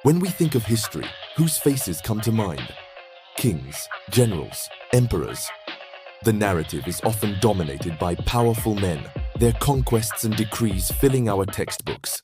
When we think of history, whose faces come to mind? Kings, generals, emperors. The narrative is often dominated by powerful men, their conquests and decrees filling our textbooks.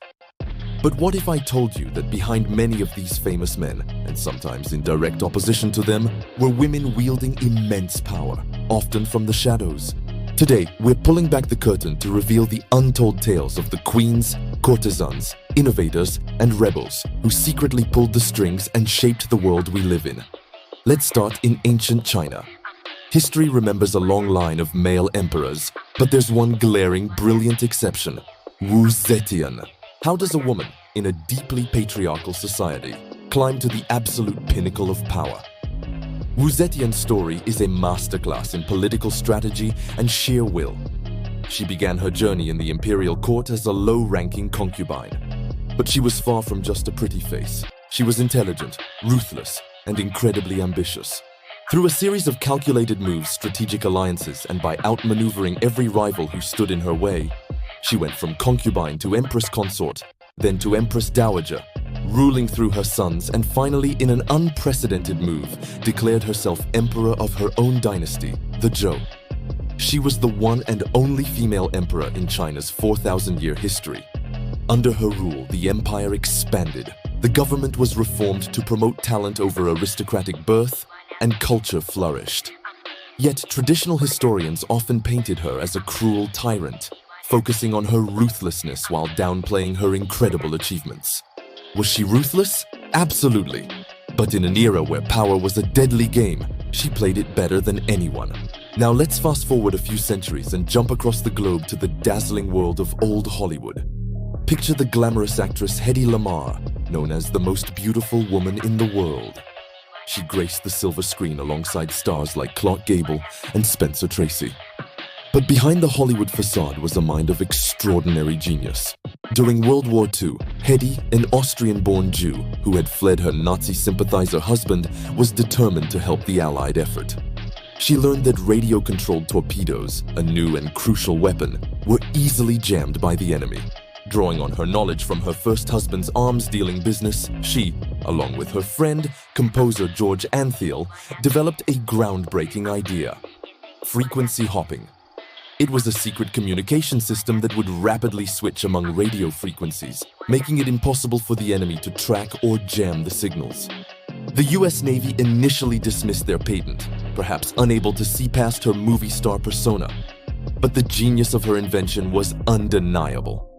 But what if I told you that behind many of these famous men, and sometimes in direct opposition to them, were women wielding immense power, often from the shadows? Today, we're pulling back the curtain to reveal the untold tales of the queens, courtesans, innovators, and rebels who secretly pulled the strings and shaped the world we live in. Let's start in ancient China. History remembers a long line of male emperors, but there's one glaring, brilliant exception: Zetian. How does a woman, in a deeply patriarchal society, climb to the absolute pinnacle of power? Zetian's story is a masterclass in political strategy and sheer will. She began her journey in the imperial court as a low-ranking concubine. But she was far from just a pretty face. She was intelligent, ruthless, and incredibly ambitious. Through a series of calculated moves, strategic alliances, and by outmaneuvering every rival who stood in her way, she went from concubine to empress consort, then to empress dowager, ruling through her sons, and finally, in an unprecedented move, declared herself emperor of her own dynasty, the Zhou. She was the one and only female emperor in China's 4,000-year history. Under her rule, the empire expanded. The government was reformed to promote talent over aristocratic birth, and culture flourished. Yet, traditional historians often painted her as a cruel tyrant, focusing on her ruthlessness while downplaying her incredible achievements. Was she ruthless? Absolutely. But in an era where power was a deadly game, she played it better than anyone. Now let's fast forward a few centuries and jump across the globe to the dazzling world of old Hollywood. Picture the glamorous actress Hedy Lamarr, known as the most beautiful woman in the world. She graced the silver screen alongside stars like Clark Gable and Spencer Tracy. But behind the Hollywood facade was a mind of extraordinary genius. During World War II, Hedy, an Austrian-born Jew who had fled her Nazi sympathizer husband, was determined to help the Allied effort. She learned that radio-controlled torpedoes, a new and crucial weapon, were easily jammed by the enemy. Drawing on her knowledge from her first husband's arms-dealing business, she, along with her friend, composer George Antheil, developed a groundbreaking idea: frequency hopping. It was a secret communication system that would rapidly switch among radio frequencies, making it impossible for the enemy to track or jam the signals. The US Navy initially dismissed their patent, perhaps unable to see past her movie star persona. But the genius of her invention was undeniable.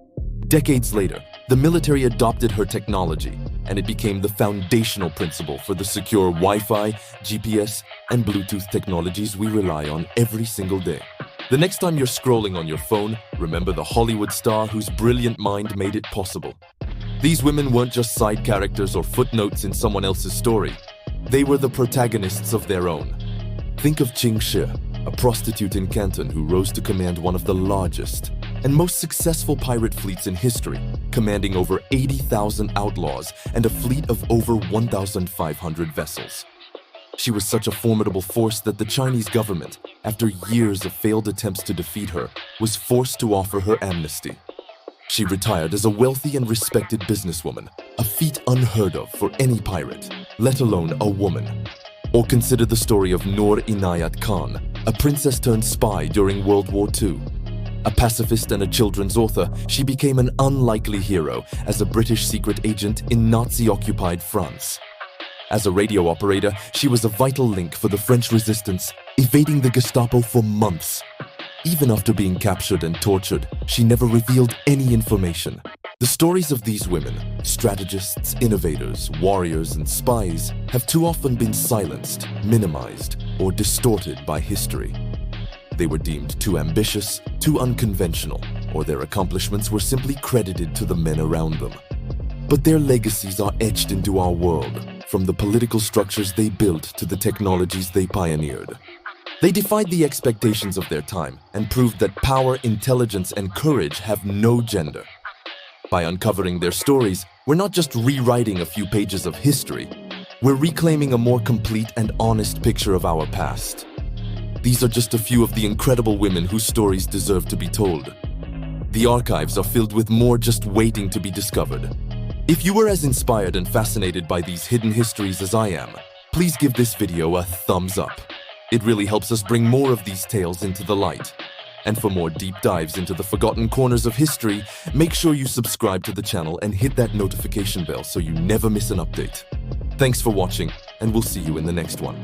Decades later, the military adopted her technology, and it became the foundational principle for the secure Wi-Fi, GPS, and Bluetooth technologies we rely on every single day. The next time you're scrolling on your phone, remember the Hollywood star whose brilliant mind made it possible. These women weren't just side characters or footnotes in someone else's story. They were the protagonists of their own. Think of Qing Shi, a prostitute in Canton who rose to command one of the largest and most successful pirate fleets in history, commanding over 80,000 outlaws and a fleet of over 1,500 vessels. She was such a formidable force that the Chinese government, after years of failed attempts to defeat her, was forced to offer her amnesty. She retired as a wealthy and respected businesswoman, a feat unheard of for any pirate, let alone a woman. Or consider the story of Noor Inayat Khan, a princess turned spy during World War II. A pacifist and a children's author, she became an unlikely hero as a British secret agent in Nazi-occupied France. As a radio operator, she was a vital link for the French resistance, evading the Gestapo for months. Even after being captured and tortured, she never revealed any information. The stories of these women, strategists, innovators, warriors, and spies, have too often been silenced, minimized, or distorted by history. They were deemed too ambitious, too unconventional, or their accomplishments were simply credited to the men around them. But their legacies are etched into our world, from the political structures they built to the technologies they pioneered. They defied the expectations of their time and proved that power, intelligence, and courage have no gender. By uncovering their stories, we're not just rewriting a few pages of history, we're reclaiming a more complete and honest picture of our past. These are just a few of the incredible women whose stories deserve to be told. The archives are filled with more just waiting to be discovered. If you were as inspired and fascinated by these hidden histories as I am, please give this video a thumbs up. It really helps us bring more of these tales into the light. And for more deep dives into the forgotten corners of history, make sure you subscribe to the channel and hit that notification bell so you never miss an update. Thanks for watching, and we'll see you in the next one.